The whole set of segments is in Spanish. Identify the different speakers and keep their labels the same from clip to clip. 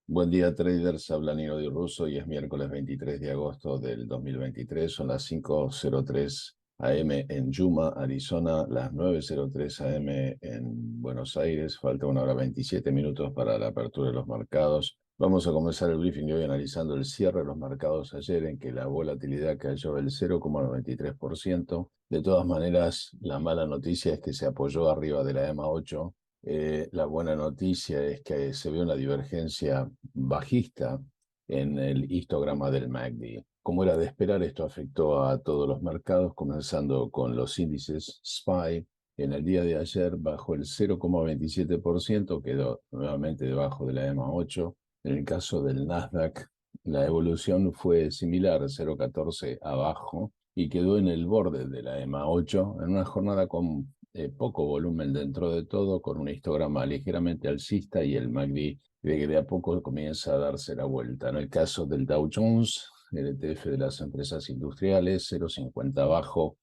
Speaker 1: Buen día, traders. Habla Nino Di Russo y es miércoles 23 de agosto del 2023. Son las 5:03 AM en Yuma, Arizona, las 9:03 AM en Buenos Aires. Falta 1 hora 27 minutos para la apertura de los mercados. Vamos a comenzar el briefing de hoy analizando el cierre de los mercados ayer, en que la volatilidad cayó el 0,93%. De todas maneras, la mala noticia es que se apoyó arriba de la EMA 8. La buena noticia es que se ve una divergencia bajista en el histograma del MACD. Como era de esperar, esto afectó a todos los mercados, comenzando con los índices SPY. En el día de ayer bajó el 0,27%, quedó nuevamente debajo de la EMA 8. En el caso del Nasdaq, la evolución fue similar, 0,14 abajo, y quedó en el borde de la EMA 8 en una jornada con poco volumen dentro de todo, con un histograma ligeramente alcista y el MACD de que de a poco comienza a darse la vuelta. En el caso del Dow Jones, el ETF de las empresas industriales, 0,50 abajo,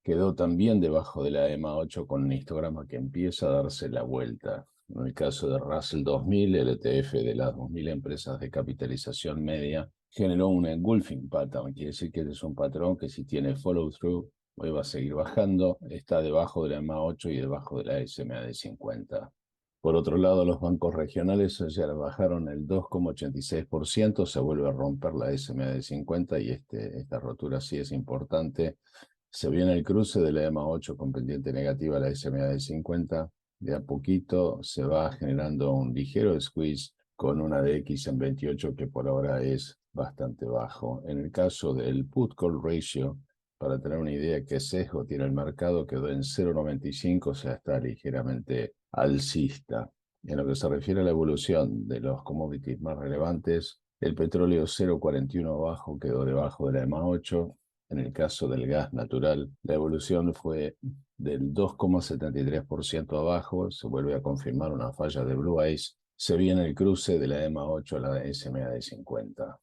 Speaker 1: quedó también debajo de la EMA 8 con un histograma que empieza a darse la vuelta. En el caso de Russell 2000, el ETF de las 2000 empresas de capitalización media, generó un engulfing pattern. Quiere decir que es un patrón que, si tiene follow through, hoy va a seguir bajando. Está debajo de la EMA 8 y debajo de la SMA de 50. Por otro lado, los bancos regionales ya bajaron el 2,86%, se vuelve a romper la SMA de 50 y esta rotura sí es importante. Se viene el cruce de la EMA 8 con pendiente negativa a la SMA de 50. De a poquito se va generando un ligero squeeze con una DX en 28 que por ahora es bastante bajo. En el caso del put call ratio, para tener una idea qué sesgo tiene el mercado, quedó en 0,95, o sea, está ligeramente alcista. En lo que se refiere a la evolución de los commodities más relevantes, el petróleo 0,41 abajo quedó debajo de la EMA 8. En el caso del gas natural, la evolución fue del 2,73% abajo. Se vuelve a confirmar una falla de Blue Ice. Se viene el cruce de la EMA 8 a la SMA de 50.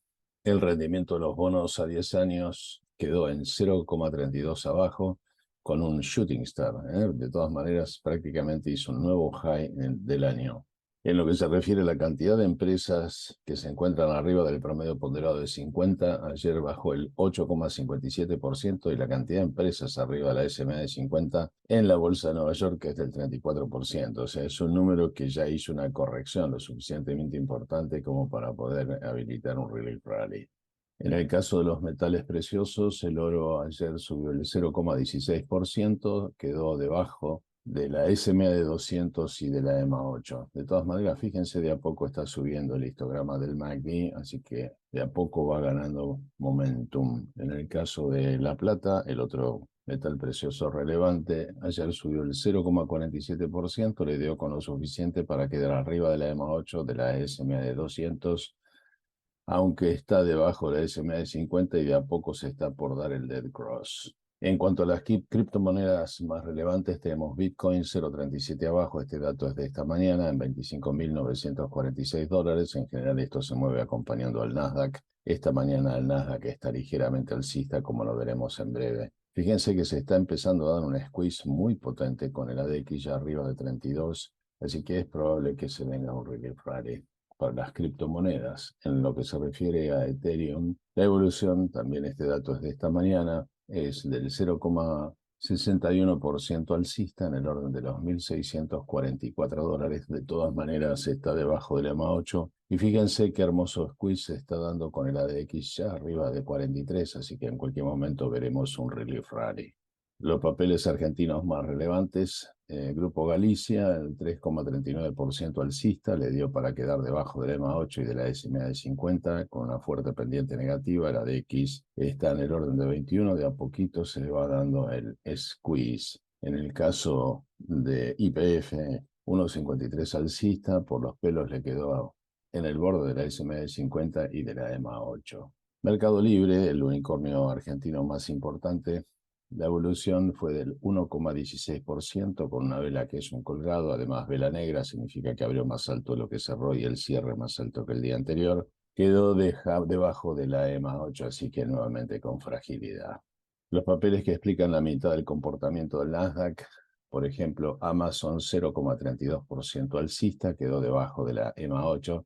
Speaker 1: El rendimiento de los bonos a 10 años quedó en 0,32 abajo, con un shooting star. De todas maneras, prácticamente hizo un nuevo high del año. En lo que se refiere a la cantidad de empresas que se encuentran arriba del promedio ponderado de 50, ayer bajó el 8,57% y la cantidad de empresas arriba de la SMA de 50 en la Bolsa de Nueva York es del 34%. O sea, es un número que ya hizo una corrección lo suficientemente importante como para poder habilitar un relief rally. En el caso de los metales preciosos, el oro ayer subió el 0,16%, quedó debajo de la SMA de 200 y de la EMA 8. De todas maneras, fíjense, de a poco está subiendo el histograma del MACD, así que de a poco va ganando momentum. En el caso de la plata, el otro metal precioso relevante, ayer subió el 0,47%, le dio con lo suficiente para quedar arriba de la EMA 8, de la SMA de 200, aunque está debajo de la SMA de 50 y de a poco se está por dar el dead cross. En cuanto a las criptomonedas más relevantes, tenemos Bitcoin 0,37 abajo. Este dato es de esta mañana en $25.946. En general, esto se mueve acompañando al Nasdaq. Esta mañana el Nasdaq está ligeramente alcista, como lo veremos en breve. Fíjense que se está empezando a dar un squeeze muy potente con el ADX ya arriba de 32, así que es probable que se venga un relief rally para las criptomonedas. En lo que se refiere a Ethereum, la evolución, también este dato es de esta mañana, es del 0,61% alcista en el orden de los $1.644. De todas maneras, está debajo del EMA 8. Y fíjense qué hermoso squeeze se está dando con el ADX ya arriba de 43, así que en cualquier momento veremos un relief rally. Los papeles argentinos más relevantes, Grupo Galicia, el 3,39% alcista, le dio para quedar debajo del EMA 8 y de la SMA de 50, con una fuerte pendiente negativa. La DX está en el orden de 21, de a poquito se le va dando el squeeze. En el caso de YPF, 1,53 alcista, por los pelos le quedó en el borde de la SMA de 50 y de la EMA 8. Mercado Libre, el unicornio argentino más importante, la evolución fue del 1,16% con una vela que es un colgado, además vela negra, significa que abrió más alto de lo que cerró y el cierre más alto que el día anterior. Quedó debajo de la EMA 8, así que nuevamente con fragilidad. Los papeles que explican la mitad del comportamiento del Nasdaq, por ejemplo, Amazon 0,32% alcista, quedó debajo de la EMA 8.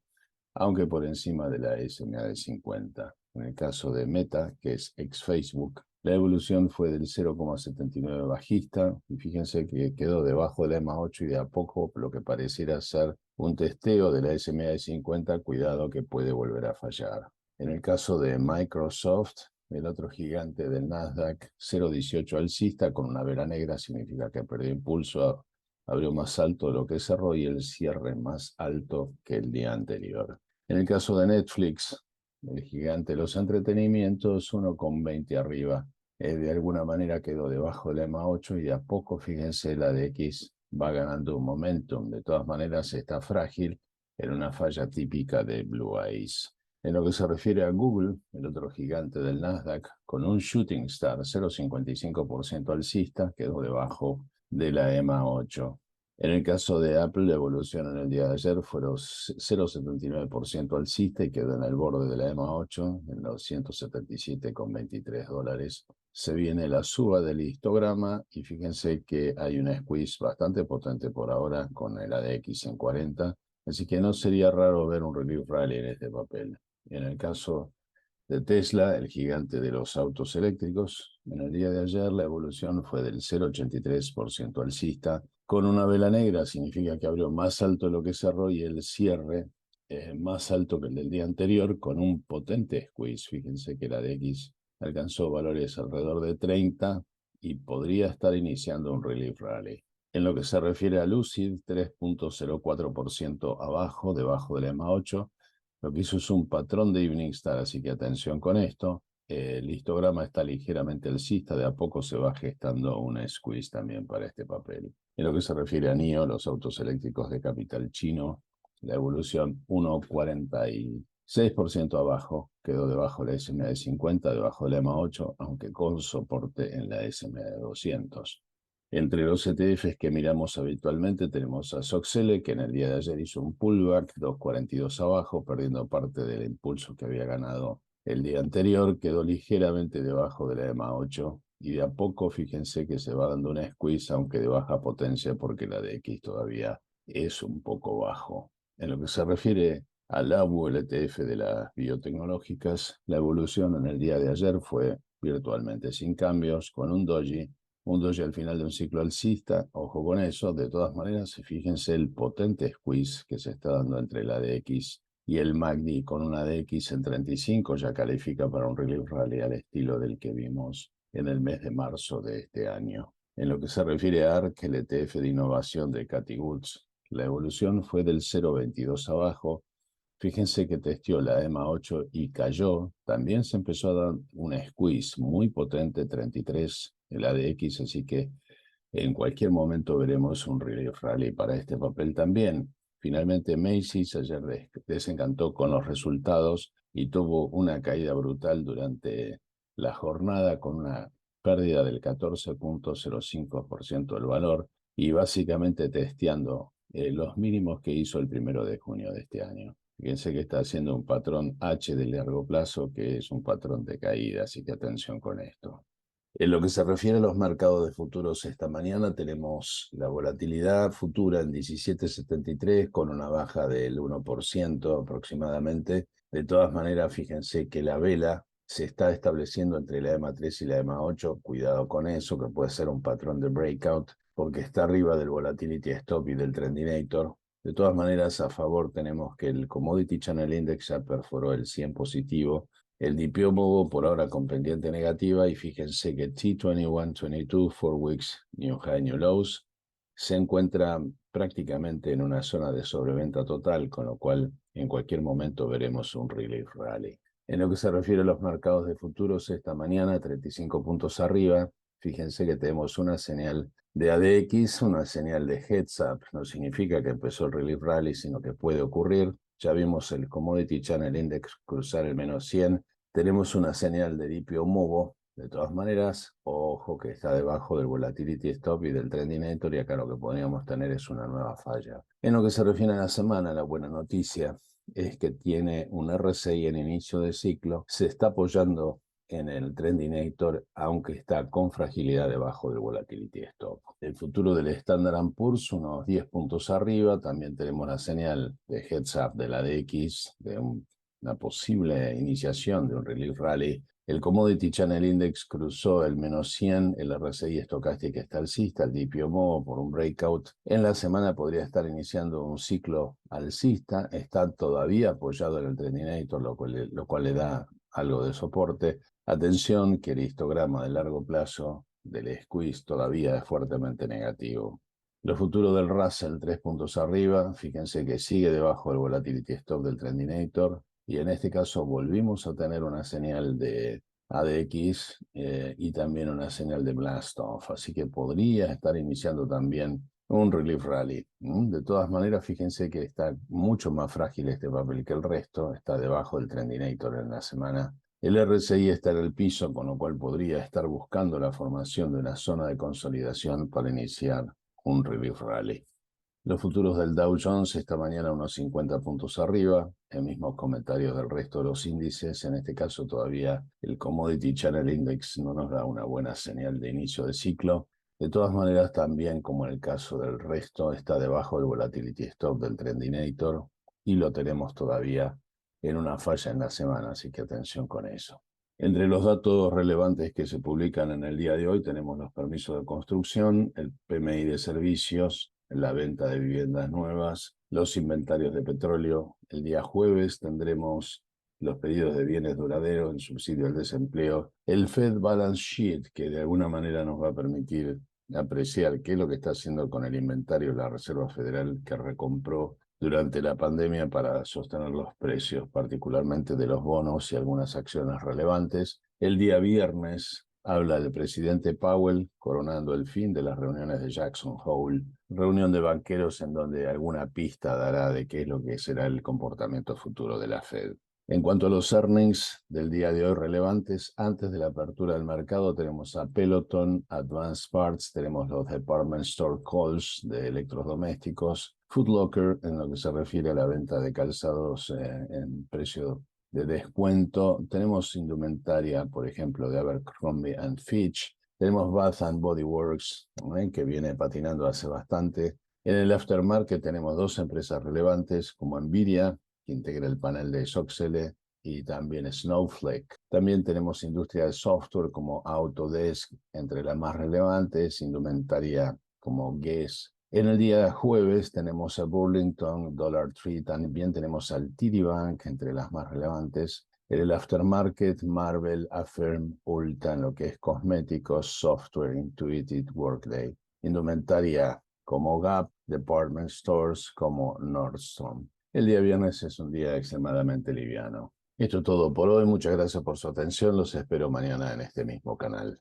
Speaker 1: aunque por encima de la SMA de 50. En el caso de Meta, que es ex Facebook, la evolución fue del 0,79 bajista, y fíjense que quedó debajo de la EMA 8 y de a poco lo que pareciera ser un testeo de la SMA de 50, cuidado que puede volver a fallar. En el caso de Microsoft, el otro gigante del Nasdaq, 0,18 alcista con una vela negra, significa que perdió impulso, abrió más alto de lo que cerró y el cierre más alto que el día anterior. En el caso de Netflix, el gigante de los entretenimientos, 1,20 arriba. De alguna manera quedó debajo de la EMA 8 y de a poco, fíjense, la de X va ganando un momentum. De todas maneras, está frágil en una falla típica de Blue Eyes. En lo que se refiere a Google, el otro gigante del Nasdaq, con un shooting star 0,55% alcista, quedó debajo de la EMA 8. En el caso de Apple, la evolución en el día de ayer fue 0,79% alcista y quedó en el borde de la EMA 8, en los $177,23. Se viene la suba del histograma y fíjense que hay una squeeze bastante potente por ahora con el ADX en 40, así que no sería raro ver un relief rally en este papel. En el caso de Tesla, el gigante de los autos eléctricos, en el día de ayer la evolución fue del 0,83% alcista. Con una vela negra significa que abrió más alto de lo que cerró y el cierre más alto que el del día anterior con un potente squeeze. Fíjense que la DX alcanzó valores alrededor de 30 y podría estar iniciando un relief rally. En lo que se refiere a Lucid, 3,04% abajo, debajo de la EMA 8. Lo que hizo es un patrón de Evening Star, así que atención con esto. El histograma está ligeramente alcista, de a poco se va gestando una squeeze también para este papel. En lo que se refiere a NIO, los autos eléctricos de capital chino, la evolución 1,46% abajo, quedó debajo de la SMA de 50, debajo de la EMA 8, aunque con soporte en la SMA de 200. Entre los ETFs que miramos habitualmente tenemos a Soxele, que en el día de ayer hizo un pullback, 2,42 abajo, perdiendo parte del impulso que había ganado el día anterior, quedó ligeramente debajo de la EMA 8 y de a poco fíjense que se va dando una squeeze, aunque de baja potencia, porque la de X todavía es un poco bajo. En lo que se refiere al ABU, el ETF de las biotecnológicas, la evolución en el día de ayer fue virtualmente sin cambios, con un doji al final de un ciclo alcista. Ojo con eso. De todas maneras, fíjense el potente squeeze que se está dando entre la DX y el MACD, con una DX en 35 ya califica para un relief rally al estilo del que vimos en el mes de marzo de este año. En lo que se refiere a ARK, el ETF de innovación de Cathie Woods, la evolución fue del 0,22 abajo. Fíjense que testeó la EMA 8 y cayó. También se empezó a dar una squeeze muy potente, 33, el ADX, así que en cualquier momento veremos un relief rally para este papel también. Finalmente, Macy's ayer desencantó con los resultados y tuvo una caída brutal durante la jornada con una pérdida del 14,05% del valor y básicamente testeando los mínimos que hizo el 1 de junio de este año. Fíjense que está haciendo un patrón H de largo plazo, que es un patrón de caída, así que atención con esto. En lo que se refiere a los mercados de futuros, esta mañana tenemos la volatilidad futura en 17,73 con una baja del 1% aproximadamente. De todas maneras, fíjense que la vela se está estableciendo entre la EMA 3 y la EMA 8. Cuidado con eso, que puede ser un patrón de breakout, porque está arriba del volatility stop y del trendinator. De todas maneras, a favor tenemos que el Commodity Channel Index ya perforó el 100 positivo. El DPO MOVO por ahora con pendiente negativa y fíjense que T21-22, 4 weeks, New High, New Lows, se encuentra prácticamente en una zona de sobreventa total, con lo cual en cualquier momento veremos un relief rally. En lo que se refiere a los mercados de futuros, esta mañana 35 puntos arriba. Fíjense que tenemos una señal de ADX, una señal de heads up. No significa que empezó el relief rally, sino que puede ocurrir. Ya vimos el Commodity Channel Index cruzar el menos 100. Tenemos una señal de DPO MOVO. De todas maneras, ojo que está debajo del Volatility Stop y del Trendinator, y acá lo que podríamos tener es una nueva falla. En lo que se refiere a la semana, la buena noticia es que tiene un RSI en inicio de ciclo, se está apoyando en el Trendinator, aunque está con fragilidad debajo del Volatility Stop. El futuro del Standard Poor's unos 10 puntos arriba. También tenemos la señal de heads up de la DX, de una posible iniciación de un relief rally. El Commodity Channel Index cruzó el -100, el RSI estocástica está alcista, el DPMO por un breakout. En la semana podría estar iniciando un ciclo alcista, está todavía apoyado en el Trendinator, lo cual le da algo de soporte. Atención que el histograma de largo plazo del squeeze todavía es fuertemente negativo. Los futuros del Russell 3 puntos arriba, fíjense que sigue debajo del Volatility Stop del Trendinator, y en este caso volvimos a tener una señal de ADX y también una señal de blast off, así que podría estar iniciando también un relief rally. De todas maneras, fíjense que está mucho más frágil este papel que el resto, está debajo del Trendinator en la semana. El RSI está en el piso, con lo cual podría estar buscando la formación de una zona de consolidación para iniciar un relief rally. Los futuros del Dow Jones esta mañana unos 50 puntos arriba, el mismo comentario del resto de los índices. En este caso todavía el Commodity Channel Index no nos da una buena señal de inicio de ciclo. De todas maneras, también como en el caso del resto, está debajo del Volatility Stop del Trendinator y lo tenemos todavía en una falla en la semana, así que atención con eso. Entre los datos relevantes que se publican en el día de hoy tenemos los permisos de construcción, el PMI de servicios, la venta de viviendas nuevas, los inventarios de petróleo. El día jueves tendremos los pedidos de bienes duraderos, el subsidio al desempleo, el Fed Balance Sheet, que de alguna manera nos va a permitir apreciar qué es lo que está haciendo con el inventario de la Reserva Federal, que recompró durante la pandemia para sostener los precios, particularmente de los bonos y algunas acciones relevantes. El día viernes habla el presidente Powell coronando el fin de las reuniones de Jackson Hole, reunión de banqueros en donde alguna pista dará de qué es lo que será el comportamiento futuro de la Fed. En cuanto a los earnings del día de hoy relevantes, antes de la apertura del mercado tenemos a Peloton, Advanced Parts, tenemos los Department Store Calls de electrodomésticos, Foot Locker en lo que se refiere a la venta de calzados en precio de descuento. Tenemos indumentaria, por ejemplo, de Abercrombie and Fitch. Tenemos Bath and Body Works, que viene patinando hace bastante. En el aftermarket tenemos dos empresas relevantes como Nvidia, que integra el panel de Soxele, y también Snowflake. También tenemos industria de software como Autodesk, entre las más relevantes, indumentaria como Guess. En el día jueves tenemos a Burlington, Dollar Tree, también tenemos al TD Bank, entre las más relevantes. En el aftermarket, Marvel, Affirm, Ulta, en lo que es cosméticos, software, Intuitive, Workday. Indumentaria como Gap, Department Stores como Nordstrom. El día viernes es un día extremadamente liviano. Esto es todo por hoy. Muchas gracias por su atención. Los espero mañana en este mismo canal.